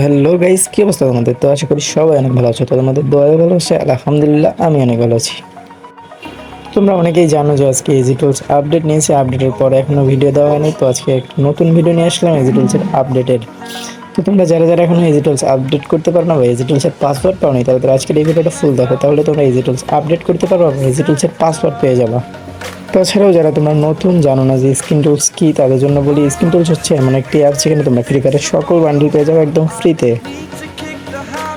Hello guys, কি অবস্থা তোমাদের? তো আশা করি সবাই অনেক ভালো আছো। তো তোমাদের দোয়ায় ভালো আছে, আলহামদুলিল্লাহ আমি অনেক ভালো আছি। তোমরা অনেকেই জানো যে আজকে ইজি টুলস আপডেট নিয়েছে। আপডেটের পর এখনো ভিডিও দেওয়া হয়নি, তো আজকে একটা নতুন ভিডিও নিয়ে আসলাম ইজি টুলসের আপডেটের। তো তোমরা যারা যারা এখনো ইজি টুলস আপডেট করতে পারো না বা ইজি টুলসের পাসওয়ার্ড পাও নি, তাহলে আজকের এই ভিডিওটা ফুল দেখো, তাহলে তোমরা ইজি টুলস আপডেট করতে পারো বা ইজি টুলসের পাসওয়ার্ড পেয়ে যাবা। তাছাড়াও যারা তোমরা নতুন জানো না যে স্ক্রিন টুলস কি, তাদের জন্য বলি স্ক্রিন টুলস হচ্ছে এমন একটি অ্যাপ যেখানে তোমরা ফ্রি ফায়ারের সকল বান্ডিল পেয়ে যাবে একদম ফ্রিতে।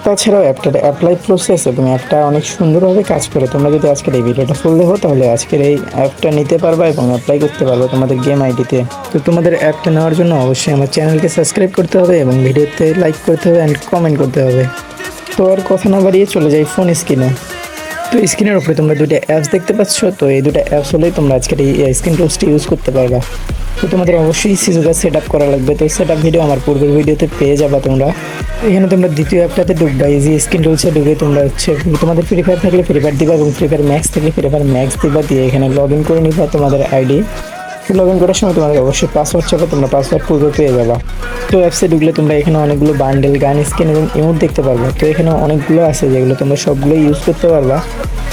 তাছাড়াও অ্যাপটার অ্যাপ্লাই প্রসেস এবং অ্যাপটা অনেক সুন্দরভাবে কাজ করে। তোমরা যদি আজকের এই ভিডিওটা ফুল দেখো তাহলে আজকের এই অ্যাপটা নিতে পারবা এবং অ্যাপ্লাই করতে পারবা তোমাদের গেম আইডিতে। তো তোমাদের অ্যাপটা নেওয়ার জন্য অবশ্যই আমার চ্যানেলকে সাবস্ক্রাইব করতে হবে এবং ভিডিওতে লাইক করতে হবে অ্যান্ড কমেন্ট করতে হবে। তো আর কথা না বাড়িয়ে চলে যাই ফোন স্ক্রিনে। তো স্ক্রিনের উপরে তোমরা দুটো অ্যাপস দেখতে পাচ্ছ। তো এই দুটো অ্যাপস হলেই তোমরা আজকের এই স্ক্রিন টুলসটি ইউজ করতে পারবা। তো তোমাদের অবশ্যই সিজুকা সেট আপ করা লাগবে। তো সেট আপ ভিডিও আমার পূর্বের ভিডিওতে পেয়ে যাবা তোমরা। এখানে তোমরা দ্বিতীয় অ্যাপটাতে ঢুকবা, ইজি স্ক্রিন টুলসে ঢুকে তোমরা তোমাদের ফ্রি ফায়ার থাকলে ফ্রি ফায়ার দিবা এবং ফ্রি ফায়ার ম্যাক্স থাকলে ফ্রি ফায়ার ম্যাক্স দিবা, দিয়ে এখানে লগ ইন করে নিবা তোমাদের আইডি। লগ ইন করার সময় তোমাদের অবশ্যই পাসওয়ার্ড চাবে, তোমরা পাসওয়ার্ড পূর্বে পেয়ে যাবা। তো অ্যাপসে ঢুকলে তোমরা এখানে অনেকগুলো বান্ডেল, গান স্কিন এবং ইমোট দেখতে পারবা। তো এখানে অনেকগুলো আছে যেগুলো তোমরা সবগুলো ইউজ করতে পারবা।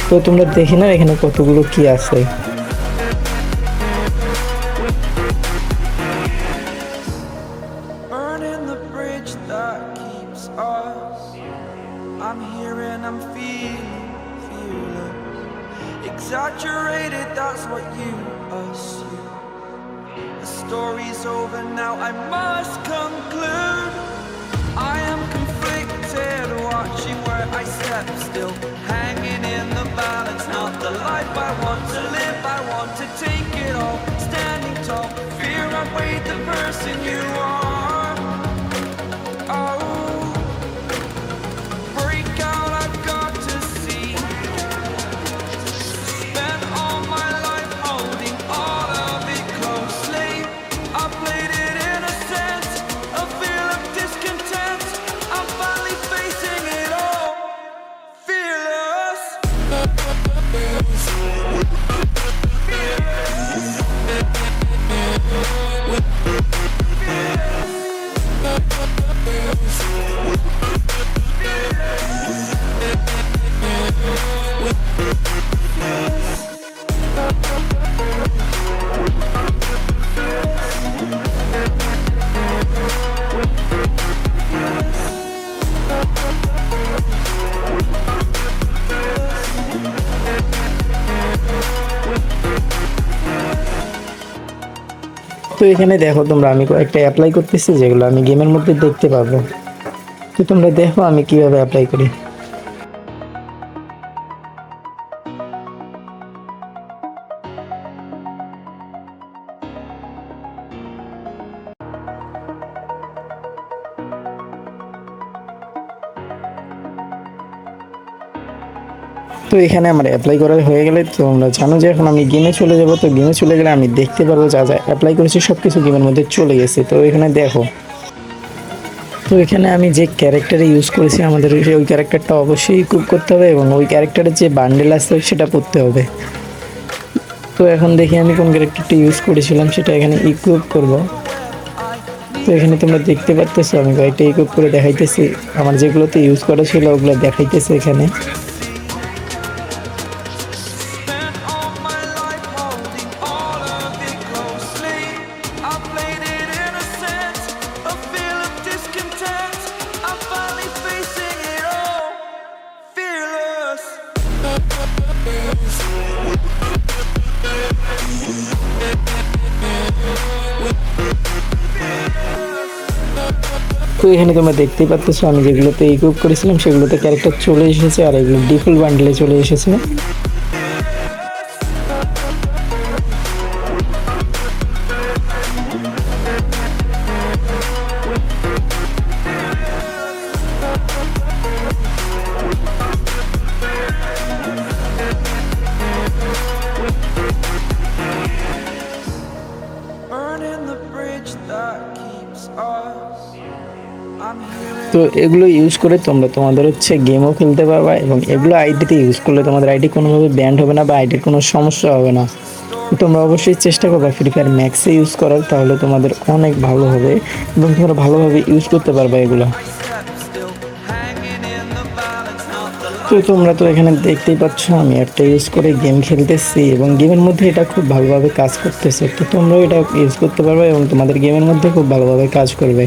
তো তোমরা দেখে নাও এখানে কতগুলো কি আছে। Burning the bridge that keeps us. I'm here and I'm feeling fearless. Exaggerated, that's what you assume. The story's over now, I must conclude. I am conflicted, watching where I step still, hanging in the balance. Not the life I want to live, I want to take it all. Standing tall, fear I weighed the person you are. Oh, break out, I've got to see. Spent all my life holding all of it closely. I played it innocent, a feel of discontent. I'm finally facing it all, fearless. তো এখানে দেখো তোমরা, আমি কয়েকটা apply করতেছি যেগুলো আমি গেমের মধ্যে দেখতে পাবো। তো তোমরা দেখো আমি কিভাবে অ্যাপ্লাই করি। তো এখানে আমার অ্যাপ্লাই করা হয়ে গেলে তোমরা জানো যে এখন আমি গেমে চলে যাব। তো গেমে চলে গেলে আমি দেখতে পারবো যা যা অ্যাপ্লাই করেছি সব কিছু গেমের মধ্যে চলে গেছে। তো এখানে দেখো, তো এখানে আমি যে ক্যারেক্টারে ইউজ করেছি আমাদের ওই ক্যারেক্টারটা অবশ্যই ইকুইপ করতে হবে এবং ওই ক্যারেক্টারের যে বান্ডেল আছে সেটা পড়তে হবে। তো এখন দেখি আমি কোন ক্যারেক্টারটা ইউজ করেছিলাম সেটা এখানে ইকুইপ করব। তো এখানে তোমরা দেখতে পারতেছো আমি কয়েকটা ইকুইপ করে দেখাইতেছি। আমার যেগুলোতে ইউজ করা ছিল ওগুলো দেখাইতেছে এখানে। Spent all my life holding all of it closely. I played it innocent, a feel of discontent. I'm finally facing it all, fearless. তো এখানে তোমরা দেখতেই পাচ্ছো আমি যেগুলোতে ইকুইপ করেছিলাম সেগুলোতে ক্যারেক্টার চলে এসেছে আর এগুলো ডিফল্ট বান্ডেলে চলে এসেছে। Burning the bridge that keeps us. I'm here তো এগুলো ইউজ করে তোমরা তোমাদের গেমও খেলতে পারবা এবং এগুলো আইডিতে ইউজ করলে তোমাদের আইডি কোনোভাবে ব্যান্ড হবে না বা আইডির কোনো সমস্যা হবে না। তোমরা অবশ্যই চেষ্টা করবা ফ্রি ফায়ার ম্যাক্সে ইউজ করার, তাহলে তোমাদের অনেক ভালো হবে এবং তোমরা ভালোভাবে ইউজ করতে পারবা এগুলো। তো তোমরা তো এখানে দেখতেই পাচ্ছ আমি অ্যাপটা ইউজ করে গেম খেলতেছি এবং গেমের মধ্যে এটা খুব ভালোভাবে কাজ করতেছে। তো তোমরাও এটা ইউজ করতে পারবে এবং তোমাদের গেমের মধ্যে খুব ভালোভাবে কাজ করবে।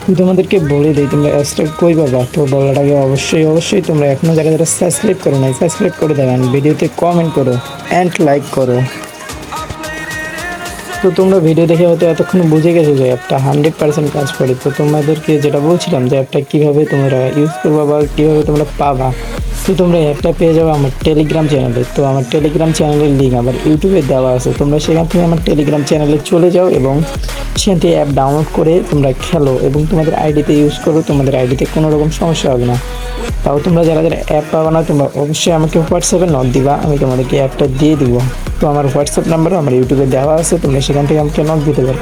তো তোমাদেরকে বলে দিই তোমরা অ্যাপসটা কই পাবা। তো বলার আগে অবশ্যই তোমরা এখনও যারা যারা সাবস্ক্রাইব করো নাই সাবস্ক্রাইব করে দেবেন, ভিডিওতে কমেন্ট করো অ্যান্ড লাইক করো। তো তোমরা ভিডিও দেখে হয়তো এতক্ষণ বুঝে গেছো যে অ্যাপটা 100% কাজ করে। তো তোমাদেরকে যেটা বলছিলাম যে অ্যাপটা কীভাবে তোমরা ইউজ করবা বা কীভাবে তোমরা পাবা, তো তোমরা অ্যাপটা পেয়ে যাবে আমার টেলিগ্রাম চ্যানেলে। তো আমার টেলিগ্রাম চ্যানেলের লিঙ্ক আমার ইউটিউবে দেওয়া আছে, তোমরা সেখান থেকে আমার টেলিগ্রাম চ্যানেলে চলে যাও এবং সেখান থেকে অ্যাপ ডাউনলোড করে তোমরা খেলো এবং তোমাদের আইডিতে ইউজ করো। তোমাদের আইডিতে কোনো রকম সমস্যা হবে না। তাও তোমরা যারা যারা অ্যাপ পাবা না তোমরা অবশ্যই আমাকে হোয়াটসঅ্যাপে নক দিবা, আমি তোমাদেরকে অ্যাপটা দিয়ে দিব। তো আমার হোয়াটসঅ্যাপ নাম্বারও আমার ইউটিউবে দেওয়া আছে, তোমরা সেখান থেকে আমাকে নক দিতে পারো।